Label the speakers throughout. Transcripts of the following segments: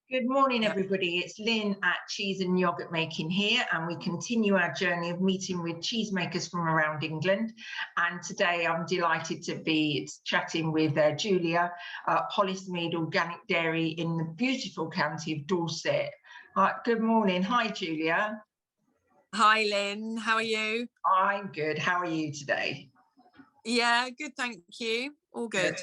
Speaker 1: Good morning, everybody. It's Lynn at Cheese and Yogurt Making here, and we continue our journey of meeting with cheesemakers from around England. And today I'm delighted to be chatting with Julia, Hollis Mead Organic Dairy in the beautiful county of Dorset. Good morning. Hi, Julia.
Speaker 2: Hi, Lynn. How are you?
Speaker 1: I'm good. How are you today?
Speaker 2: Yeah, good. Thank you. All good.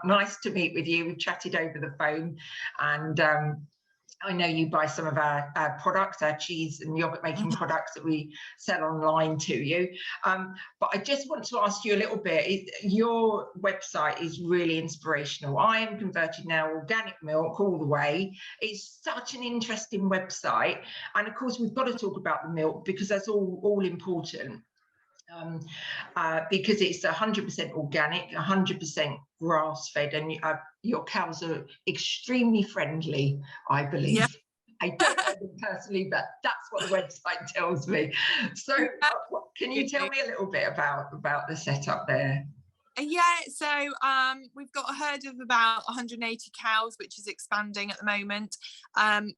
Speaker 1: Nice to meet with you. We've chatted over the phone, and I know you buy some of our products, our cheese and yogurt making products that we sell online to you. But I just want to ask you a little bit. Your website is really inspirational. I am converted now organic milk all the way. It's such an interesting website. And of course, we've got to talk about the milk because that's all important. Because it's 100% organic, 100% grass-fed, and your cows are extremely friendly, I believe. Yeah. I don't know them personally, but that's what the website tells me. So can you tell me a little bit about the setup there?
Speaker 2: Yeah, so we've got a herd of about 180 cows, which is expanding at the moment.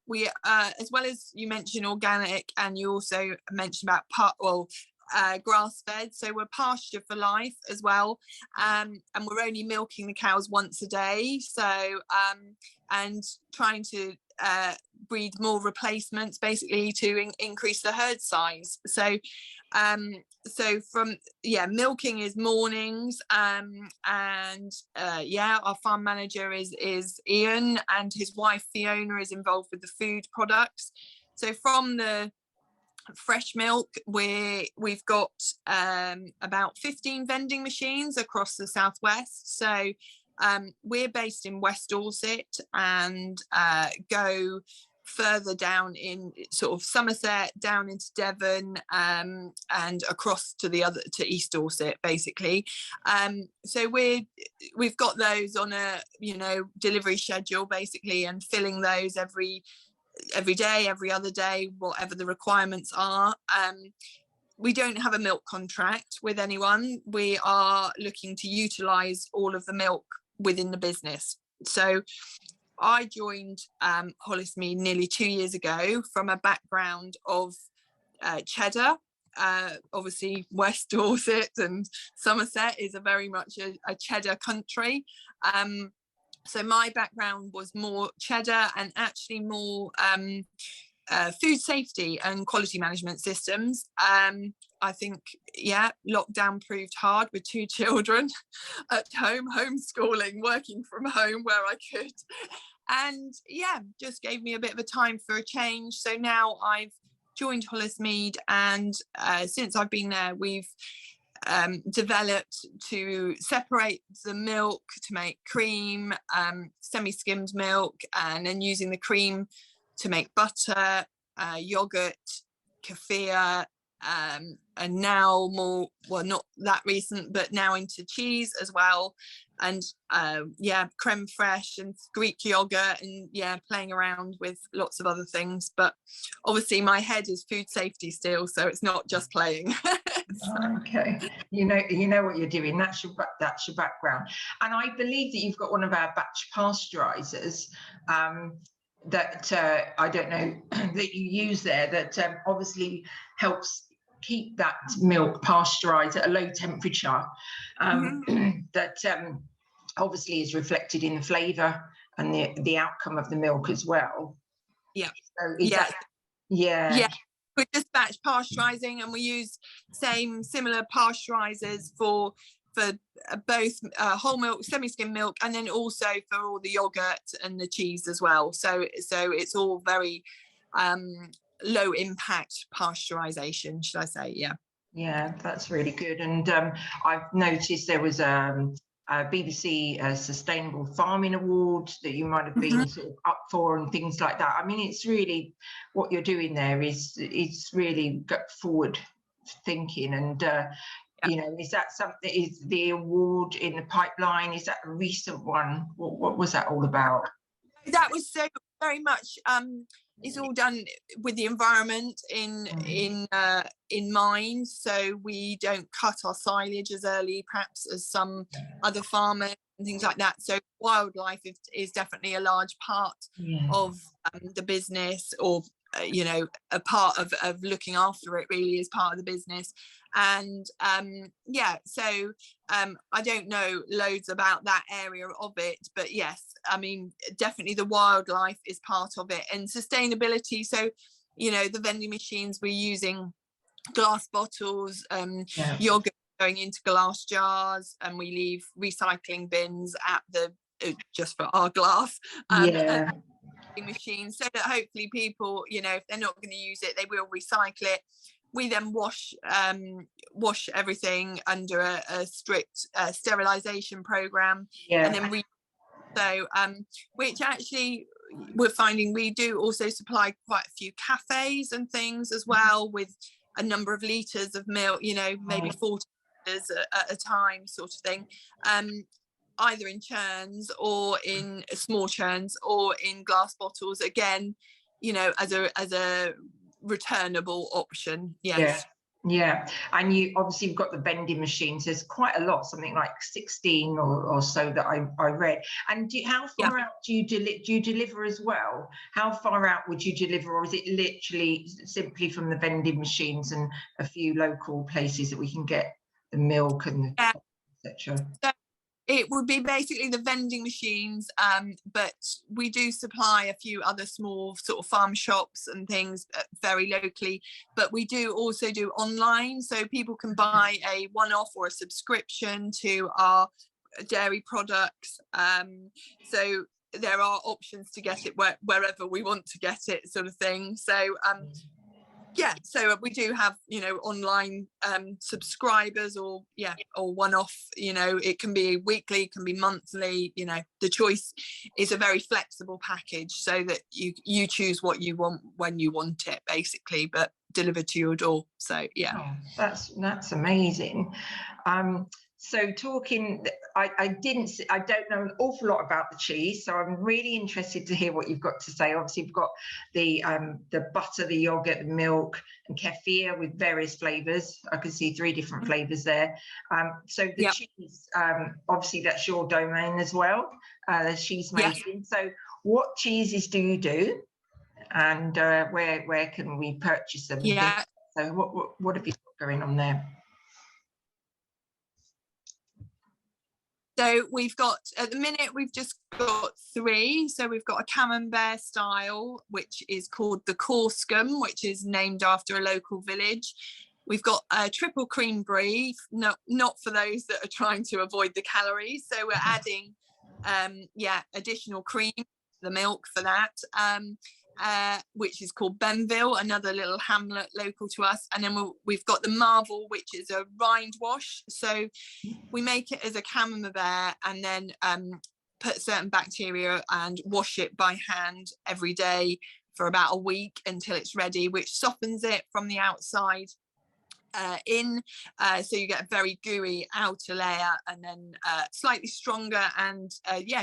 Speaker 2: We, as well as you mentioned organic, and you also mentioned about grass-fed, so we're pasture for life as well, and we're only milking the cows once a day, so and trying to breed more replacements basically to increase the herd size. So from milking is mornings, and our farm manager is Ian, and his wife Fiona is involved with the food products. So from the fresh milk, we've got about 15 vending machines across the southwest. So we're based in West Dorset, and go further down in sort of Somerset, down into Devon, and across to East Dorset basically. So we've got those on a delivery schedule basically, and filling those every day, every other day, whatever the requirements are. We don't have a milk contract with anyone. We are looking to utilise all of the milk within the business. So I joined Hollis Mead nearly 2 years ago from a background of cheddar. Obviously West Dorset and Somerset is very much a cheddar country. So my background was more cheddar and actually more food safety and quality management systems. I think, lockdown proved hard with 2 children at home, homeschooling, working from home where I could. And just gave me a bit of a time for a change. So now I've joined Hollis Mead, and since I've been there, we've developed to separate the milk to make cream, semi-skimmed milk, and then using the cream to make butter, yogurt, kefir, and now more, not that recent, but now into cheese as well, and creme fraiche and Greek yogurt, and playing around with lots of other things. But obviously my head is food safety still, so it's not just playing.
Speaker 1: Okay, you know what you're doing. That's your background, and I believe that you've got one of our batch pasteurizers that I don't know that you use there, that obviously helps keep that milk pasteurized at a low temperature, that obviously is reflected in the flavour and the outcome of the milk as well.
Speaker 2: Yeah.
Speaker 1: So
Speaker 2: yeah. We're just batch pasteurising, and we use similar pasteurisers for both whole milk, semi-skim milk, and then also for all the yogurt and the cheese as well. So it's all very low impact pasteurisation, should I say?
Speaker 1: Yeah, that's really good. And I've noticed there was a BBC Sustainable Farming Award that you might have been sort of up for, and things like that. I mean, it's really, what you're doing there is really forward thinking, and is that something, is the award in the pipeline? Is that a recent one? What was that all about?
Speaker 2: That was so very much it's all done with the environment in mind, so we don't cut our silage as early perhaps as some other farmers, and things like that. So wildlife is definitely a large part of the business, or a part of looking after it really is part of the business. And so I don't know loads about that area of it, but yes, I mean, definitely the wildlife is part of it, and sustainability. So the vending machines, we're using glass bottles, yogurt going into glass jars, and we leave recycling bins at the just for our glass machine, so that hopefully people, if they're not going to use it, they will recycle it. We then wash everything under a strict sterilization program, and then which actually we're finding we do also supply quite a few cafes and things as well, with a number of liters of milk, maybe 40 liters at a time, sort of thing, either in churns or in small churns or in glass bottles, again, as a returnable option.
Speaker 1: Yeah, and you obviously have got the vending machines. There's quite a lot, something like 16 or so that I read. And how far out do you deliver as well? How far out would you deliver, or is it literally simply from the vending machines and a few local places that we can get the milk and etc.?
Speaker 2: It would be basically the vending machines, but we do supply a few other small sort of farm shops and things very locally, but we do also do online, so people can buy a one-off or a subscription to our dairy products. So there are options to get it wherever we want to get it, sort of thing. So so we do have online subscribers, or one-off. It can be weekly, it can be monthly. The choice is a very flexible package, so that you choose what you want when you want it, basically, but delivered to your door. So
Speaker 1: that's amazing. So I don't know an awful lot about the cheese, so I'm really interested to hear what you've got to say. Obviously, you've got the butter, the yogurt, the milk, and kefir with various flavours. I can see 3 different flavours there. So the cheese, obviously that's your domain as well, the cheese making. So what cheeses do you do, and where can we purchase them? So what have you got going on there?
Speaker 2: So we've got, at the minute, we've just got 3. So we've got a camembert style, which is called the Corscombe, which is named after a local village. We've got a triple cream brie, not for those that are trying to avoid the calories. So we're adding, additional cream, the milk for that. Which is called Benville, another little hamlet local to us. And then we've got the Marvel, which is a rind wash. So we make it as a camembert, and then put certain bacteria and wash it by hand every day for about a week until it's ready, which softens it from the outside so you get a very gooey outer layer, and then slightly stronger, and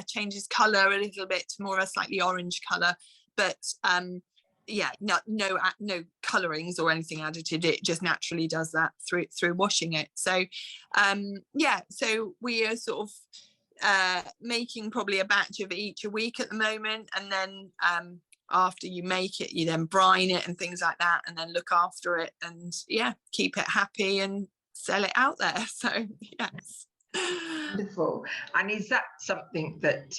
Speaker 2: changes colour a little bit to more of a slightly orange colour. But no colorings or anything added. It just naturally does that through washing it. So so we are sort of making probably a batch of each a week at the moment, and then after you make it, you then brine it and things like that, and then look after it, and keep it happy and sell it out there. So yes.
Speaker 1: Wonderful. And is that something that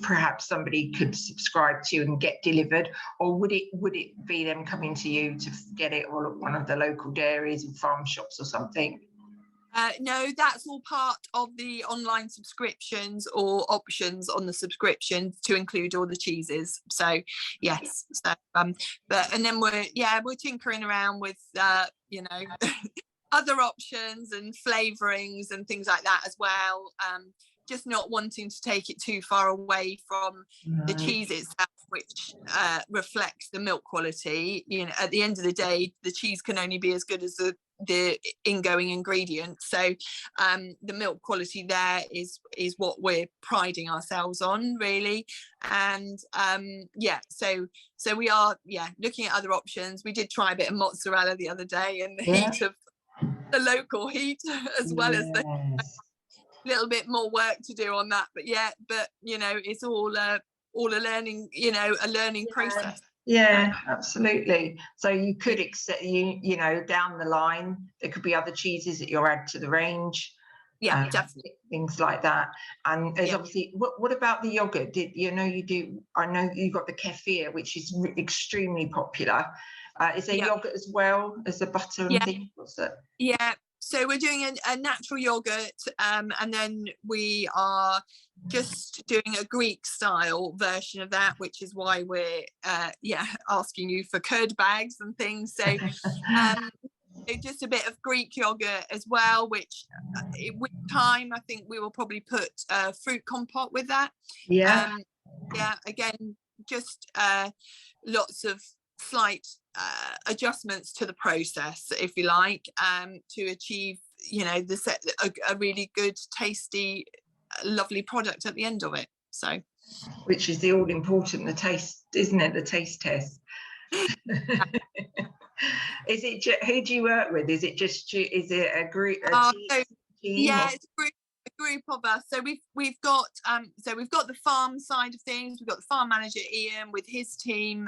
Speaker 1: perhaps somebody could subscribe to and get delivered, or would it be them coming to you to get it, or at one of the local dairies and farm shops or something?
Speaker 2: No, that's all part of the online subscriptions or options on the subscriptions to include all the cheeses. So yes, so but and then we're tinkering around with other options and flavorings and things like that as well, just not wanting to take it too far away from the cheese itself, which reflects the milk quality. At the end of the day, the cheese can only be as good as the ingoing ingredients. So the milk quality there is what we're priding ourselves on, really. And so we are looking at other options. We did try a bit of mozzarella the other day in the heat of the local heat, as well as the little bit more work to do on that, but yeah, but you know, it's all a learning, you know, a learning process.
Speaker 1: Yeah, absolutely. So you could accept, you know, down the line there could be other cheeses that you'll add to the range.
Speaker 2: Yeah, definitely.
Speaker 1: Things like that. And there's
Speaker 2: Yeah.
Speaker 1: obviously, what about the yogurt? Did you know you do? I know you got the kefir, which is extremely popular. Is there yogurt as well as the butter and things? What's it?
Speaker 2: Yeah. So we're doing a natural yogurt, and then we are just doing a Greek style version of that, which is why we're asking you for curd bags and things. So just a bit of Greek yogurt as well, which with time I think we will probably put fruit compote with that. Again, just lots of slight adjustments to the process, if you like, to achieve, you know, a really good, tasty, lovely product at the end of it. So,
Speaker 1: which is the all important, the taste, isn't it? The taste test. Is it, who do you work with? Is it just, is it a group?
Speaker 2: Yeah, it's a group of us. So we've got the farm side of things. We've got the farm manager Ian with his team,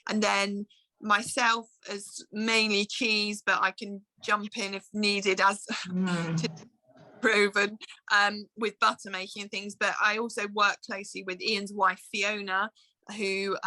Speaker 2: and then myself as mainly cheese, but I can jump in if needed as to proven with butter making and things. But I also work closely with Ian's wife Fiona, who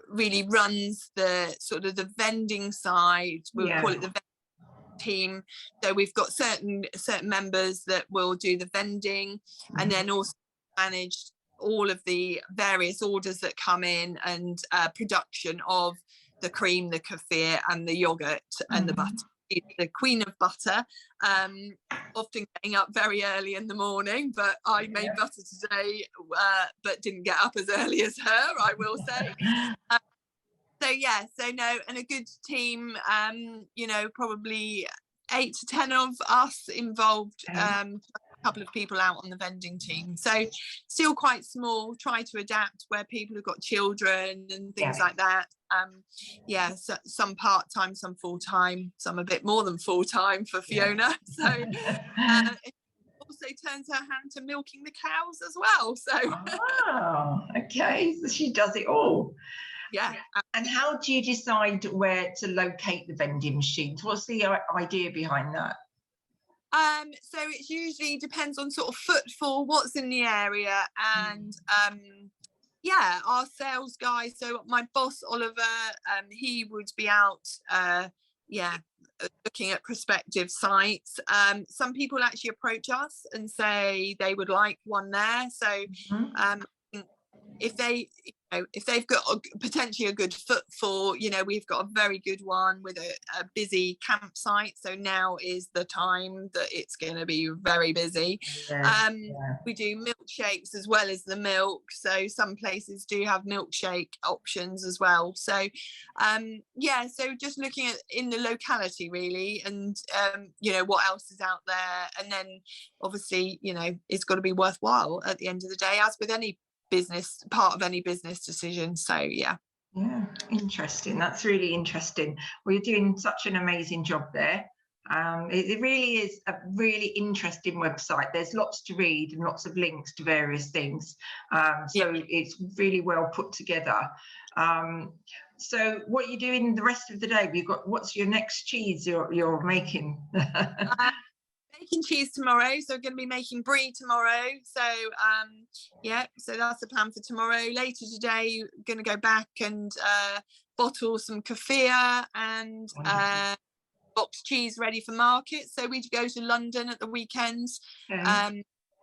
Speaker 2: really runs the sort of the vending side. We'll call it the vending team. So we've got certain members that will do the vending, and then also manage all of the various orders that come in, and production of the cream, the kefir and the yogurt and the butter. The queen of butter, often getting up very early in the morning, but I made butter today, but didn't get up as early as her, I will say. And a good team, you know, probably 8 to 10 of us involved, a couple of people out on the vending team. So still quite small, try to adapt where people have got children and things like that. So some part-time, some full-time, some a bit more than full-time for Fiona. So it also turns her hand to milking the cows as well. So
Speaker 1: okay, so she does it all.
Speaker 2: Yeah.
Speaker 1: And how do you decide where to locate the vending machines? What's the idea behind that?
Speaker 2: So it usually depends on sort of footfall, what's in the area, and our sales guy. So my boss Oliver, he would be out looking at prospective sites. Some people actually approach us and say they would like one there. So if they've got potentially a good footfall, you know, we've got a very good one with a busy campsite. So now is the time that it's going to be very busy. We do milkshakes as well as the milk. So some places do have milkshake options as well. So, so just looking at in the locality really, and, you know, what else is out there. And then obviously, you know, it's got to be worthwhile at the end of the day, as with any part of any business decision. So yeah,
Speaker 1: interesting. That's really interesting. Well, you're doing such an amazing job there. It really is a really interesting website. There's lots to read and lots of links to various things, so it's really well put together. So what are you doing the rest of the day? What's your next cheese you're making?
Speaker 2: Making cheese tomorrow, so we're going to be making brie tomorrow. So so that's the plan for tomorrow. Later today, going to go back and bottle some kefir and box cheese ready for market. So we go to London at the weekends,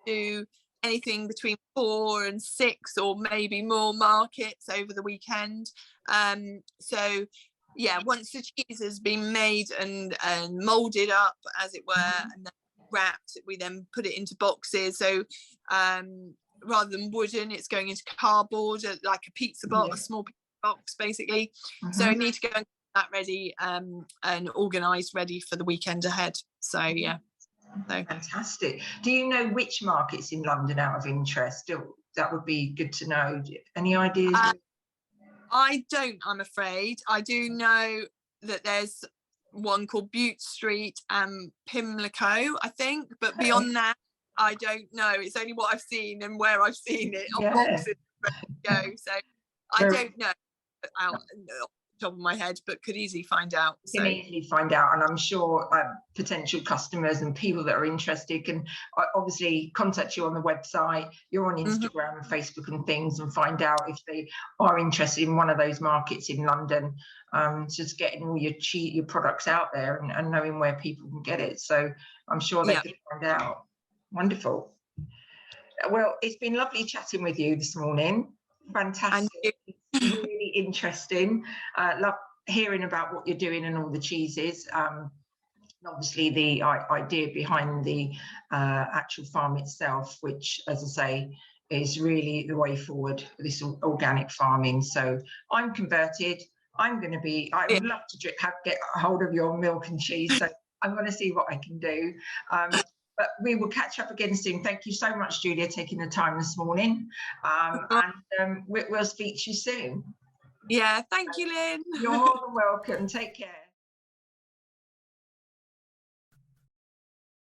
Speaker 2: do anything between 4 and 6 or maybe more markets over the weekend. Once the cheese has been made and molded up, as it were, and then wrapped, we then put it into boxes. So rather than wooden, it's going into cardboard, like a pizza box, a small box basically. So I need to go and get that ready and organised, ready for the weekend ahead. So fantastic.
Speaker 1: Do you know which markets in London, out of interest? That would be good to know. Any ideas?
Speaker 2: I don't, I'm afraid. I do know that there's one called Bute Street and Pimlico, I think, but beyond that, I don't know. It's only what I've seen and where I've seen it on
Speaker 1: Yeah.
Speaker 2: boxes ready to go. So I
Speaker 1: Very-
Speaker 2: don't know out off the top of my head, but could easily find out.
Speaker 1: You can easily find out, and I'm sure potential customers and people that are interested can obviously contact you on the website. You're on Instagram and Facebook and things, and find out if they are interested in one of those markets in London. Just getting all your products out there and knowing where people can get it. So I'm sure they can find out. Wonderful. Well, it's been lovely chatting with you this morning. Fantastic. Really interesting. Love hearing about what you're doing and all the cheeses. Obviously the idea behind the actual farm itself, which, as I say, is really the way forward, this organic farming. So I'm converted. I would love to get a hold of your milk and cheese. So I'm going to see what I can do. But we will catch up again soon. Thank you so much, Julia, taking the time this morning. And we'll speak to you soon.
Speaker 2: Yeah, thank you, Lynn.
Speaker 1: You're more than welcome. Take care.